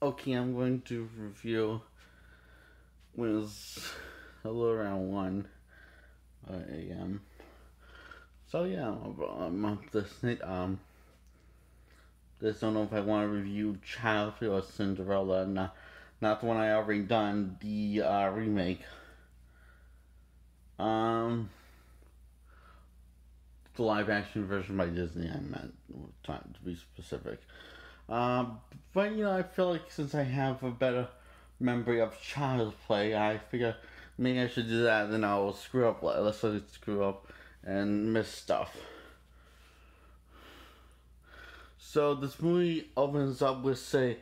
Okay, I'm going to review when it was a little around 1 a.m. So yeah, this don't know if I want to review Child Play or Cinderella. Not the one I already done. The remake. Um, the live action version by Disney. I meant time to be specific. Um, but I feel like since I have a better memory of Child's Play, I figure maybe I should do that. Then I'll screw up. Let's let it screw up and miss stuff. So this movie opens up with say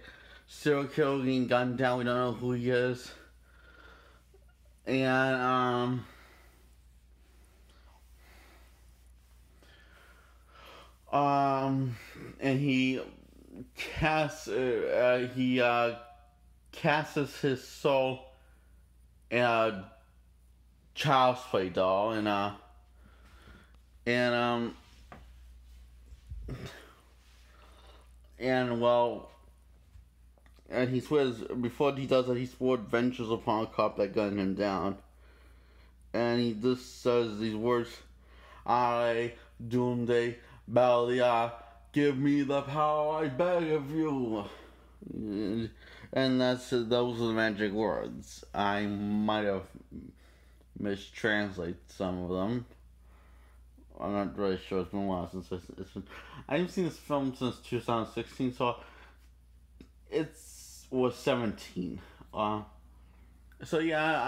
serial killer getting gunned down. We don't know who he is, and um and casts he casts his soul in a child's play doll, and and well, and he swears before he does that he swore vengeance upon a cop that gunned him down, and he just says these words: "I Doomday Balia, give me the power, I beg of you." And those are the magic words. I might have mistranslated some of them. I'm not really sure. It's been a while since it's been. I haven't seen this film since 2016, so it's was 17. So yeah,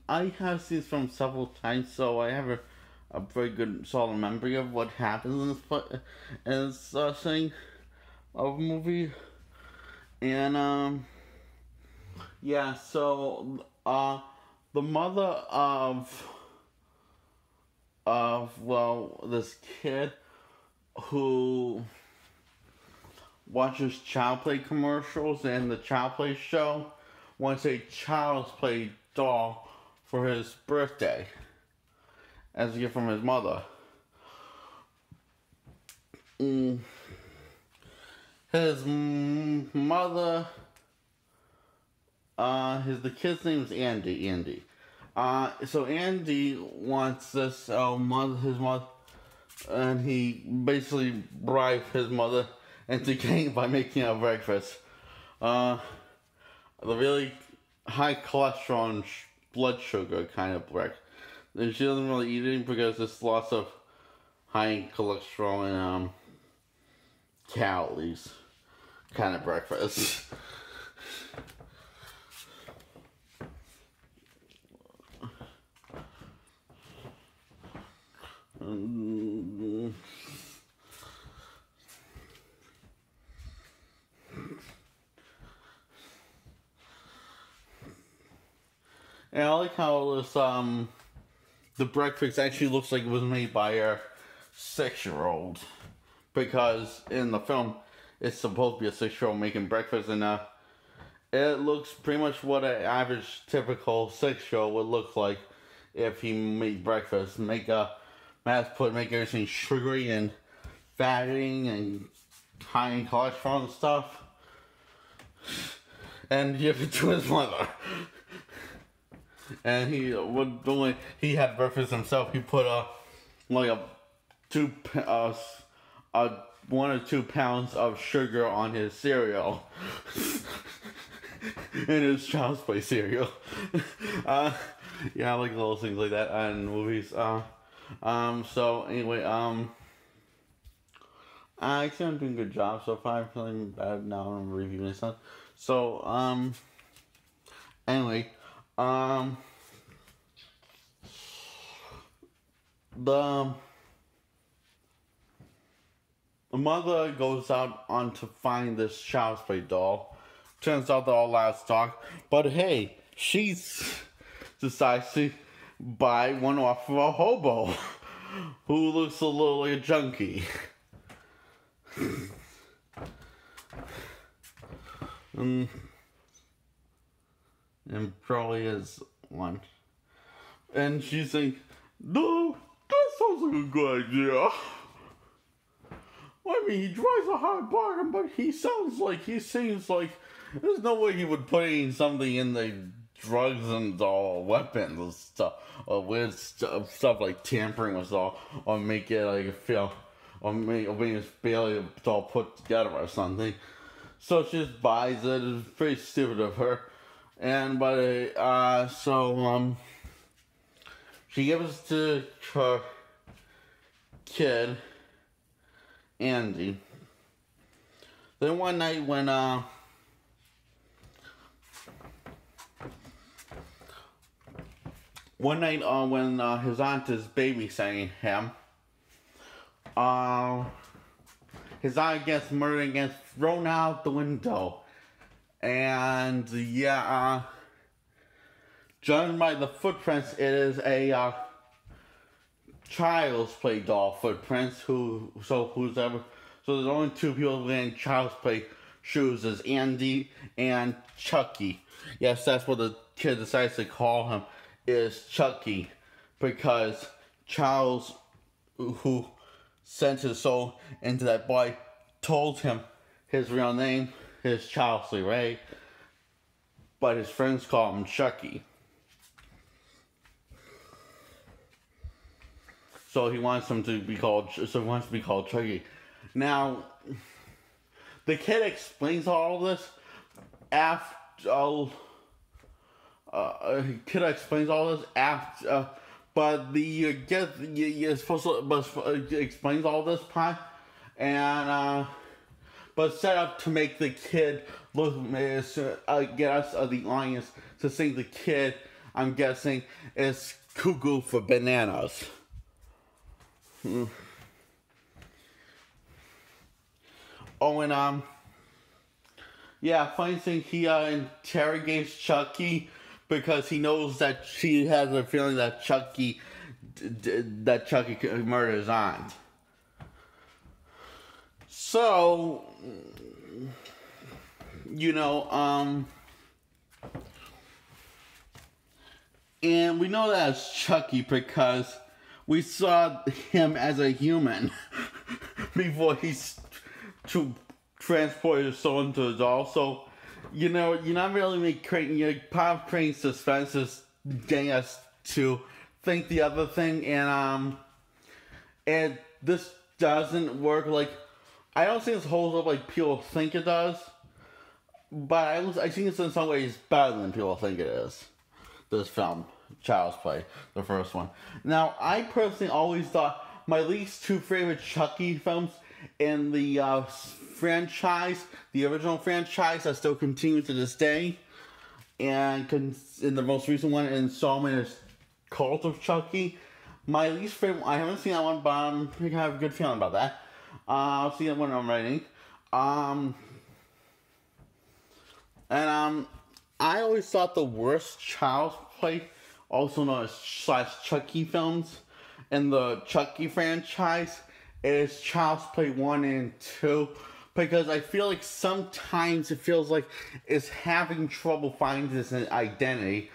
I have seen this film several times, so I have a very good solid memory of what happens in this thing of a movie, and yeah. So the mother of this kid who watches Child Play commercials and the Child Play show wants a Child's Play doll for his birthday as a gift from his mother. His mother, the kid's name is Andy. So Andy wants this his mother, and he basically bribed his mother into getting by making a breakfast. The really high cholesterol and blood sugar kind of breakfast. And she doesn't really eat it because there's lots of high cholesterol and calories kind of breakfast. And I like how this the breakfast actually looks like it was made by a 6-year-old, because in the film it's supposed to be a 6-year-old making breakfast, and it looks pretty much what an average typical 6-year-old would look like if he made breakfast. Make everything sugary and fattening and high in cholesterol and stuff, and give it to his mother. And he had breakfast himself. He put a 1 or 2 pounds of sugar on his cereal. In his Child's Play cereal. Yeah, I like little things like that in movies. So anyway, I think I'm doing a good job so far. I'm feeling bad now. I'm reviewing stuff. So anyway, the mother goes out on to find this Child's Play doll. Turns out they're all livestock, but hey, she decides to buy one off of a hobo who looks a little like a junkie. And probably is one. And she's like, "No, that sounds like a good idea. I mean, he drives a hard bargain, but he seems like there's no way he would put in something in the drugs and weapons and stuff, or weird stuff like tampering with all, or make it like feel, or make it barely all put together or something. So she just buys it. It's pretty stupid of her, and she gives it to her kid, Andy. Then one night when his aunt is babysitting him, his aunt gets murdered and gets thrown out the window. And judging by the footprints, it is a Child's Play doll footprints. So there's only two people wearing Child's Play shoes: is Andy and Chucky. Yes, that's what the kid decides to call him, is Chucky, because Charles, who sent his soul into that boy, told him his real name is Charles Lee Ray, but his friends call him Chucky. So he wants him to be called. So he wants to be called Chucky. Now, the kid explains all of this after. Kid explains all this after, but you're supposed to explains all this part, and but set up to make the kid look get us the audience to think the kid, I'm guessing, is cuckoo for bananas. Oh, and funny thing, he interrogates Chucky because he knows that she has a feeling that Chucky murdered his aunt. So, and we know that it's Chucky because we saw him as a human before he's transported his soul into a doll. So, you're not really part of creating suspense is getting us to think the other thing, and this doesn't work. Like, I don't think this holds up like people think it does, but I think it's in some ways better than people think it is. This film, Child's Play, the first one. Now, I personally always thought my least two favorite Chucky films in the franchise, the original franchise that still continues to this day, and in the most recent one, installment, is Cult of Chucky. My least favorite, I haven't seen that one, but I think I have a good feeling about that. I'll see that when I'm writing. I always thought the worst Child's Play, also known as Chucky films, in the Chucky franchise is Child's Play 1 and 2, because I feel like sometimes it feels like it's having trouble finding this identity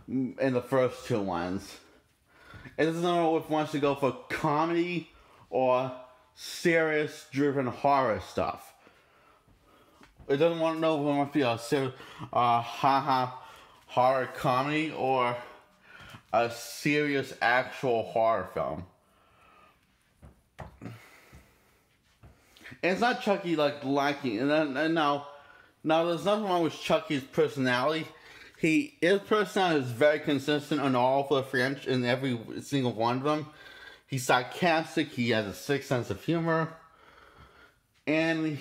in the first two ones. It doesn't know if it wants to go for comedy or serious driven horror stuff. It doesn't want to know if it wants to be a serious horror comedy or a serious actual horror film. And it's not Chucky lacking. And now there's nothing wrong with Chucky's personality. His personality is very consistent on all of the French in every single one of them. He's sarcastic. He has a sick sense of humor, and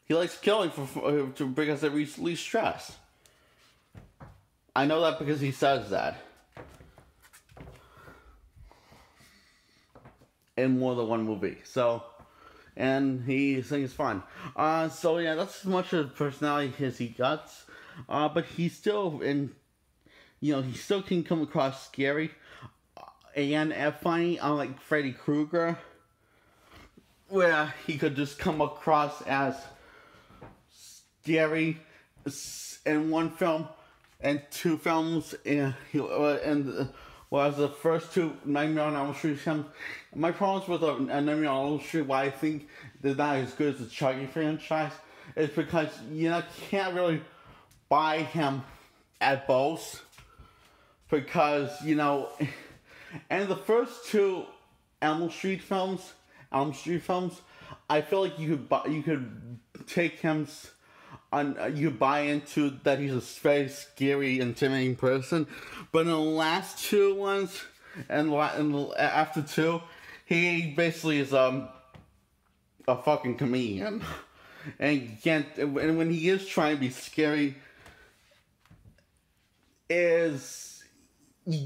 he likes killing because it relieves stress. I know that because he says that in more than one movie. So, and he thinks it's fun. That's as much of the personality as he got. But he's still he still can come across scary and funny, unlike Freddy Krueger, where he could just come across as scary in one film and two films, and whereas the first two Nightmare on Elm Street films, my problems with a Nightmare on Elm Street, why I think they're not as good as the Chucky franchise, is because can't really buy him at both. Because, and the first two Elm Street films, I feel like you could take him you buy into that he's a very scary, intimidating person, but in the last two ones, and after two, he basically is a fucking comedian, and you can't. And when he is trying to be scary, you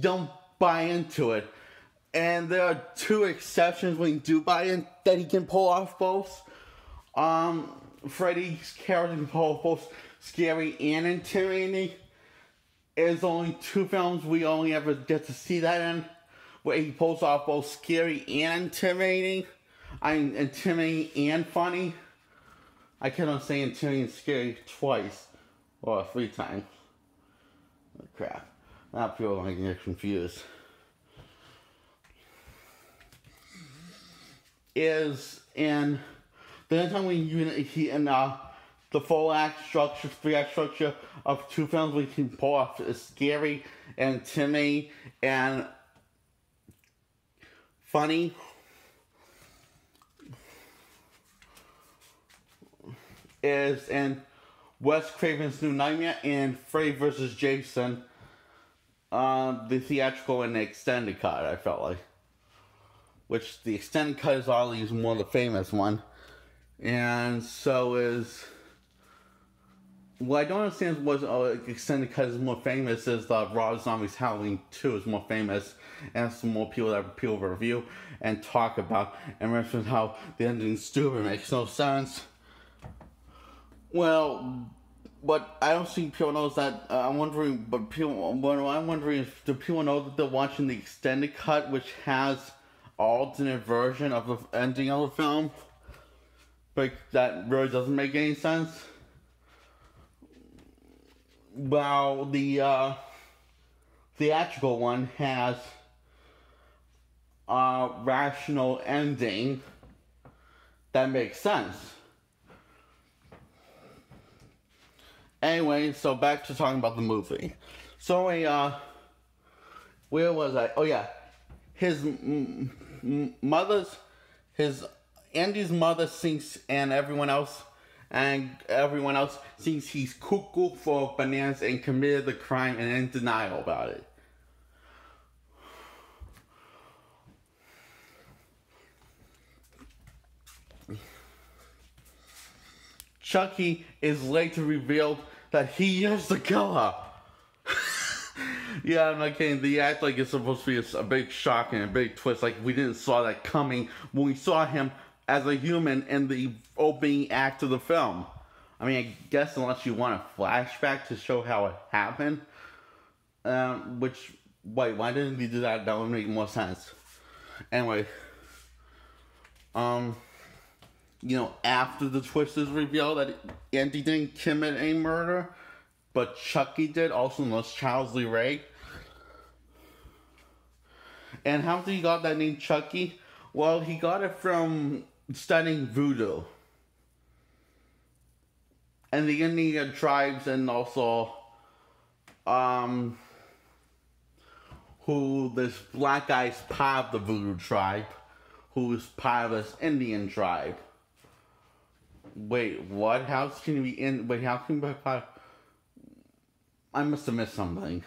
don't buy into it. And there are two exceptions when you do buy in that he can pull off both. Freddy's character can pull off both scary and intimidating. There's only two films we only ever get to see that in, where he pulls off both scary and intimidating. Intimidating and funny. I cannot say intimidating and scary twice or 3 times. Oh, crap. Now people might get confused. Is in the only time when he in the full act structure, 3-act structure of two films we can pull off is scary and intimidating and funny. Is in Wes Craven's New Nightmare and Freddy vs. Jason, the theatrical and the extended cut, I felt like. Which the extended cut is always more the famous one. And so is... What I don't understand was extended cut is more famous is the Rob Zombie's Halloween 2 is more famous. And some more people review and talk about and reference how the ending's stupid, makes no sense. Well, but I don't think people know that. I'm wondering if do people know that they're watching the extended cut, which has alternate version of the ending of the film, but that really doesn't make any sense. Well, the theatrical one has a rational ending that makes sense. Anyway, so back to talking about the movie. So where was I? Oh yeah, his Andy's mother thinks, and everyone else thinks he's cuckoo for bananas and committed the crime and in denial about it. Chucky is later revealed that he is the killer. Yeah, I'm not kidding. They act like it's supposed to be a big shock and a big twist. Like we didn't saw that coming when we saw him as a human in the opening act of the film. I mean, I guess unless you want a flashback to show how it happened. Why didn't we do that? That would make more sense. Anyway. After the twist is revealed that Andy didn't commit a murder, but Chucky did, also known as Charles Lee Ray. And how did he got that name Chucky? Well, he got it from studying voodoo. And the Indian tribes, and also, who this black guy's part of the voodoo tribe, who is part of this Indian tribe. Wait, what? How can you be in? Wait, how can you be part? I must have missed something.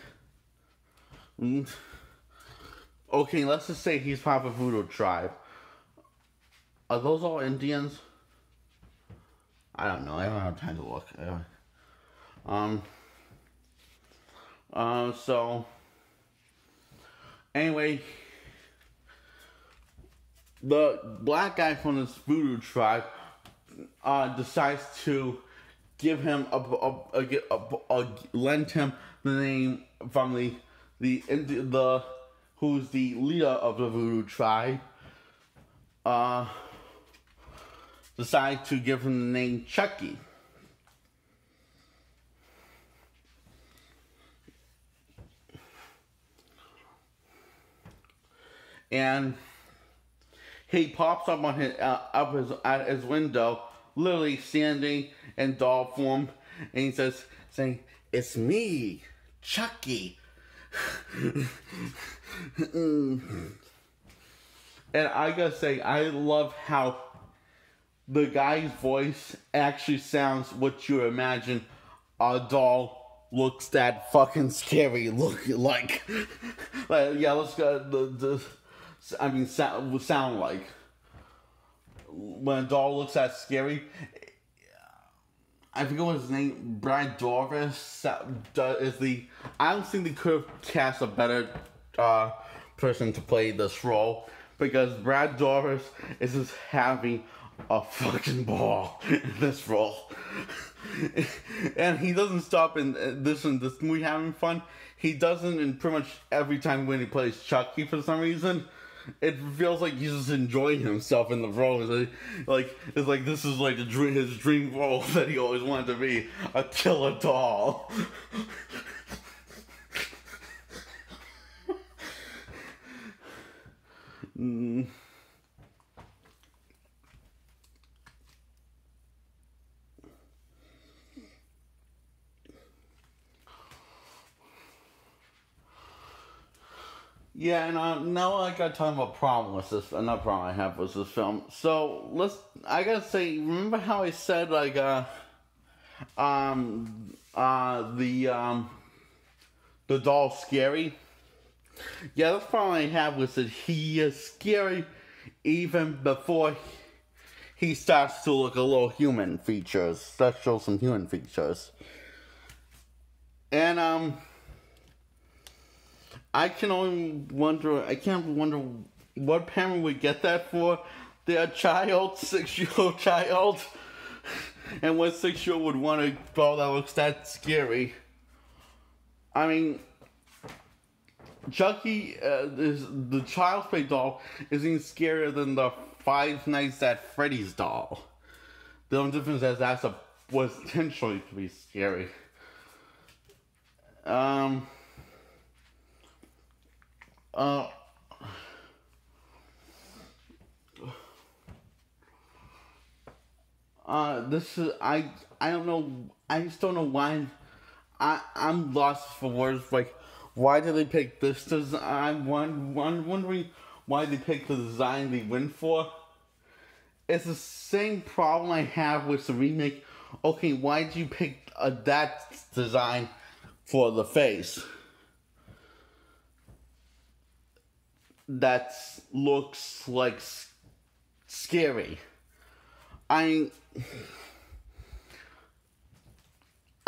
Okay, let's just say he's part of a voodoo tribe. Are those all Indians? I don't know. I don't have time to look. So anyway, the black guy from this voodoo tribe decides to give him lend him the name from the who's the leader of the voodoo tribe. Decide to give him the name Chucky. and he pops up on his at his window, literally standing in doll form, and he says, saying, "It's me, Chucky." And I gotta say, I love how the guy's voice actually sounds what you imagine a doll looks that fucking scary looking like. Yeah, let's go. Sound like when a doll looks that scary. I forget what his name. Brad Dourif is the. I don't think they could have cast a better person to play this role, because Brad Dourif is just having a fucking ball in this role, and he doesn't stop in this movie having fun. He doesn't in pretty much every time when he plays Chucky for some reason. It feels like he's just enjoying himself in the role. It's like this is like his dream role that he always wanted to be, a killer doll. Yeah, and now I gotta talk about problem with this. Another problem I have with this film. So I gotta say, remember how I said like the doll's scary? Yeah, that's the problem I have with it. He is scary even before he starts to look a little human features. Starts to show some human features, and I can't wonder what parent would get that for their child, 6-year-old child, and what 6-year-old would want a doll that looks that scary. I mean, Chucky, the Child's Play doll, is even scarier than the Five Nights at Freddy's doll. The only difference is was intentionally to be scary. This is I don't know. I just don't know why. I'm lost for words. Like, why did they pick this design? I'm wondering why they picked the design they went for. It's the same problem I have with the remake. Okay, why did you pick that design for the face? That looks like scary. I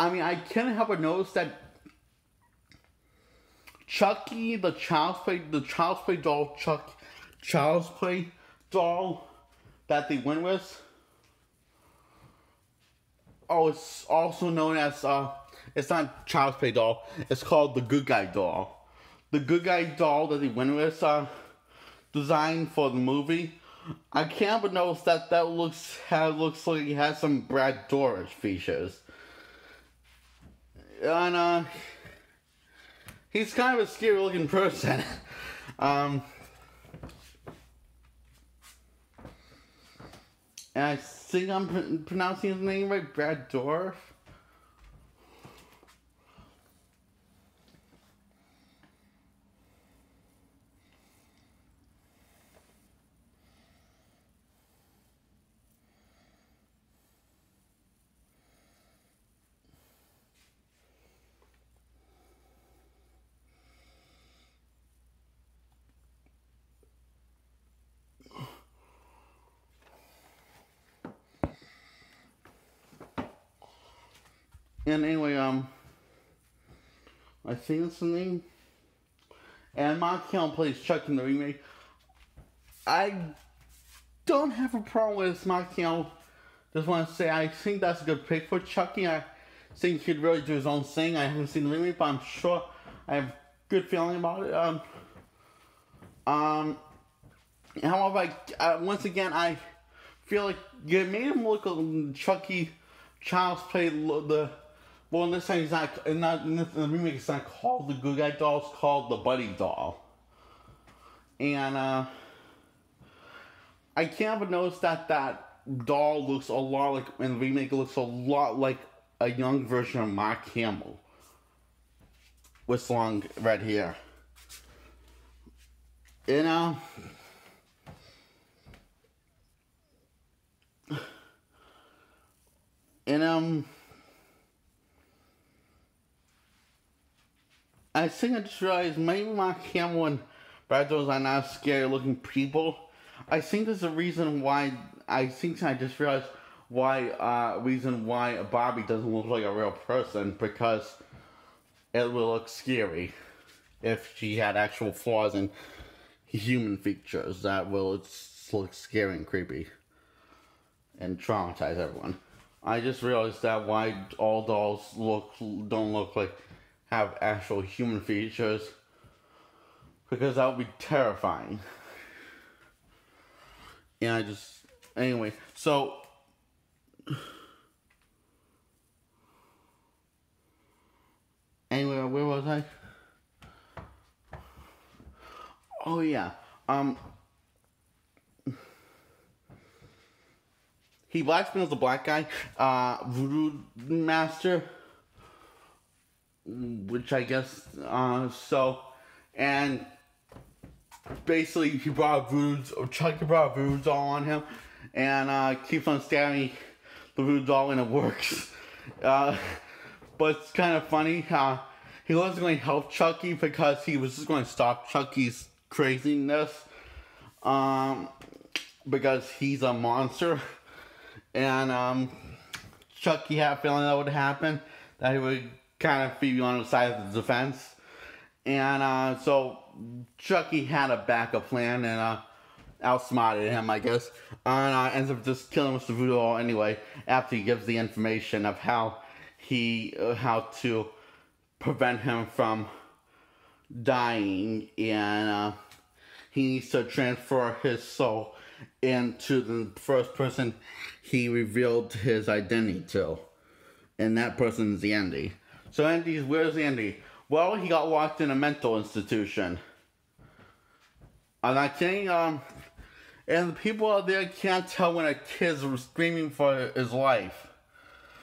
mean, I can't help but notice that Chucky, the Child's Play doll that they went with. Oh, it's also known as it's not Child's Play doll. It's called the Good Guy doll. The Good Guy doll that they went with, designed for the movie. I can't but notice that looks like he has some Brad Dourif features. And he's kind of a scary looking person. And I think I'm pronouncing his name right, Brad Dourif. And anyway, I think that's the name. And Mark Hamill plays Chuck in the remake. I don't have a problem with Mark Hamill. Just want to say, I think that's a good pick for Chucky. I think he could really do his own thing. I haven't seen the remake, but I'm sure I have a good feeling about it. However, once again, I feel like you made him look like Chucky. Child's Play well, this time in the remake, it's not called the Good Guy doll, it's called the Buddy doll. And I can't but notice that doll looks a lot like, in the remake, it looks a lot like a young version of Mark Hamill with long red hair. And I think I just realized maybe Mark Hamill and Brad Dourif are not scary looking people. I think there's a reason why. I just realized reason why Barbie doesn't look like a real person, because it would look scary if she had actual flaws and human features that will look scary and creepy and traumatize everyone. I just realized that why all dolls don't look like have actual human features, because that would be terrifying. And anyway, so anyway, where was I? Oh yeah, he blackmails the black guy, Voodoo Master, which I guess, and basically Chucky brought a voodoo doll on him, and keeps on stabbing the voodoo doll, and it works. But it's kind of funny how he wasn't going to help Chucky because he was just going to stop Chucky's craziness, because he's a monster, and Chucky had a feeling that would happen, that he would kind of be on the side of the defense, and so Chucky had a backup plan and outsmarted him, I guess, and ends up just killing Mr. Voodoo doll anyway after he gives the information of how to prevent him from dying, and he needs to transfer his soul into the first person he revealed his identity to, and that person is Andy. So where's Andy? Well, he got locked in a mental institution. I'm not kidding. And the people out there can't tell when a kid's screaming for his life.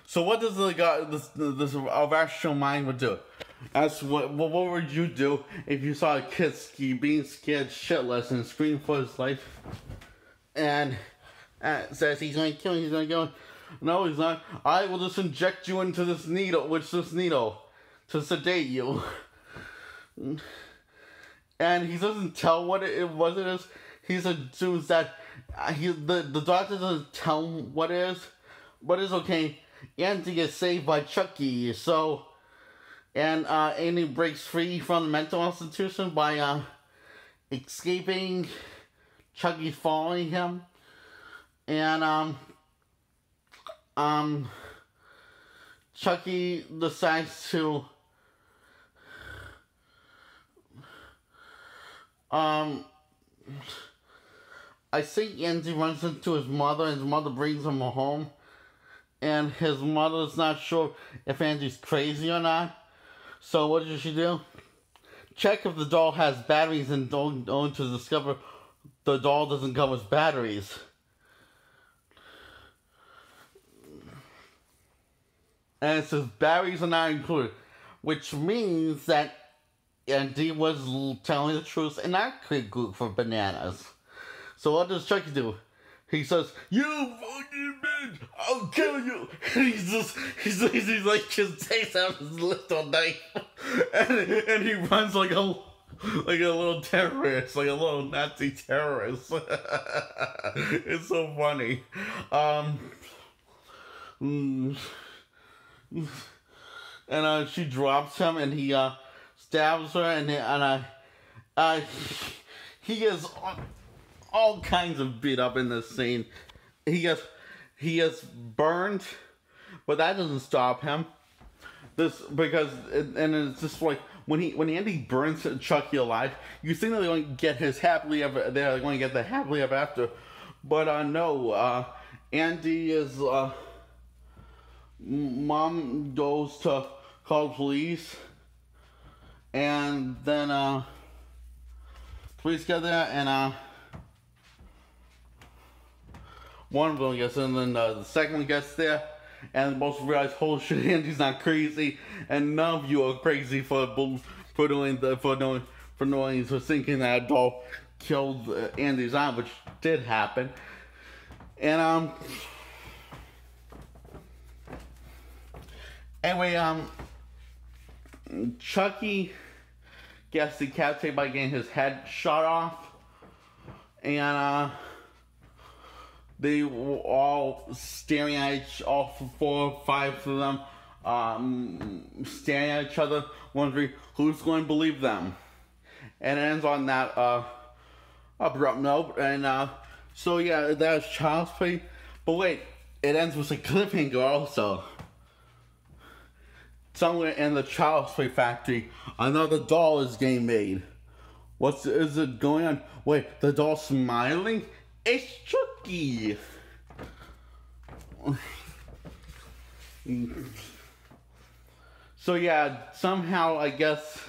So what does this irrational mind would do? What would you do if you saw a kid being scared shitless and screaming for his life, and says he's going to kill you, he's going to go? No, he's not. I will just inject you into this needle, to sedate you. And he doesn't tell what it is. He assumes that the doctor doesn't tell him what it is. But it's okay. Andy gets saved by Chucky. So, and Andy breaks free from the mental institution by escaping Chucky following him. And Chucky decides to I think Andy runs into his mother, and his mother brings him home, and his mother's not sure if Andy's crazy or not. So what does she do? Check if the doll has batteries, and only to discover the doll doesn't come with batteries. And it says batteries are not included, which means that Andy was telling the truth and not good for bananas. So what does Chucky do? He says, "You fucking bitch, I'll kill you." And he's like, just takes out his little knife, and he runs like a little terrorist, like a little Nazi terrorist. It's so funny. And she drops him, and he stabs her, and he gets all kinds of beat up in this scene. He gets burned, but that doesn't stop him. It's just like when Andy burns Chucky alive, you think that they're going to get they're going to get the happily ever after, but no. Andy is mom goes to call the police, and then police get there, and one of them gets in, and then the second one gets there, and both realize, holy shit, Andy's not crazy, and none of you are crazy for thinking that a doll killed Andy's aunt, which did happen. And anyway, Chucky gets decapitated by getting his head shot off, and they were all staring at all 4 or 5 of them, staring at each other, wondering who's going to believe them. And it ends on that abrupt note, and so yeah, that was Child's Play. But wait, it ends with a cliffhanger also. Somewhere in the Child's Play factory, another doll is getting made. Is it going on? Wait, the doll's smiling? It's Chucky! So yeah, somehow I guess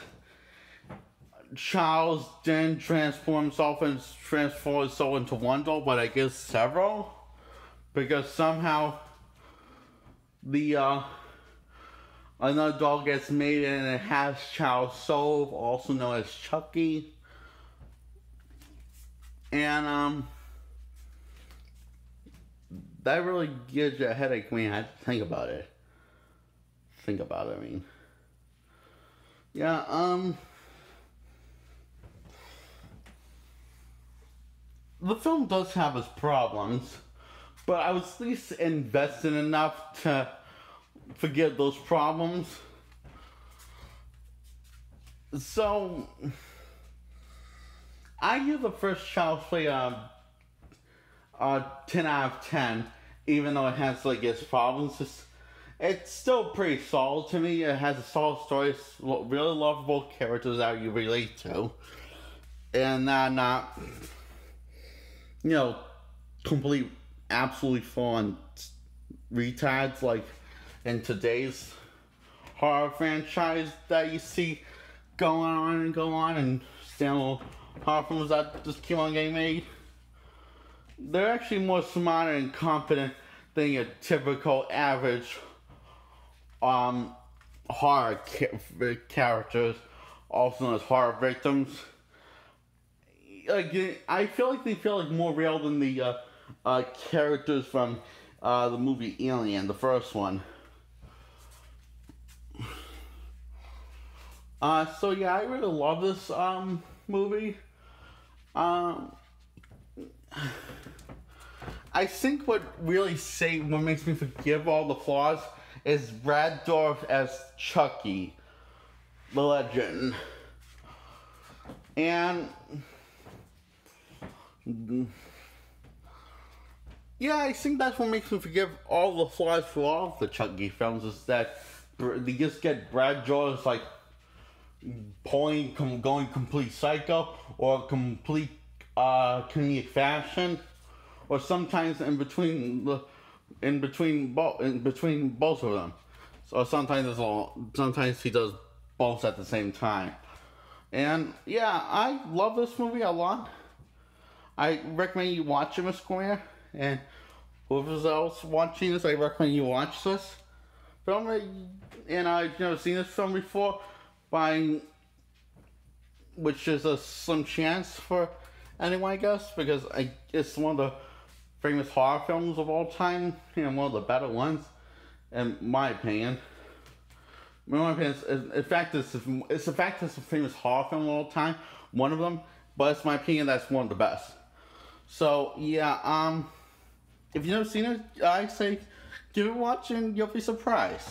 Charles didn't transform himself and transform his soul into one doll, but I guess several, because somehow the another doll gets made and it has Charles' soul, also known as Chucky, and that really gives you a headache when you have to think about it. I mean, yeah, the film does have its problems, but I was at least invested enough to forget those problems. So, I give the first Child's Play 10 out of 10, even though it has like its problems. It's still pretty solid to me. It has a solid story, really lovable characters that you relate to, and not, you know, absolutely full-on retards like in today's horror franchise that you see going on and standalone horror films that just keep on getting made. They're actually more smart and confident than your typical average horror characters, also known as horror victims. Like, I feel like they feel like more real than the characters from the movie Alien, the first one. So yeah, I really love this movie. I think what makes me forgive all the flaws is Brad Dourif as Chucky, the legend. And yeah, I think that's what makes me forgive all the flaws for all of the Chucky films, is that they just get Brad Dourif like going complete psycho, or complete comedic fashion, or sometimes in between both of them. So sometimes he does both at the same time. And yeah, I love this movie a lot. I recommend you watch it, Miss Square, and whoever else watching this, I recommend you watch this film. And I've never seen this film before, which is a slim chance for anyone, I guess, because it's one of the famous horror films of all time, and one of the better ones, in my opinion. In fact, it's a famous horror film of all time, one of them, but it's my opinion that's one of the best. So yeah, if you've never seen it, I say give it a watch and you'll be surprised.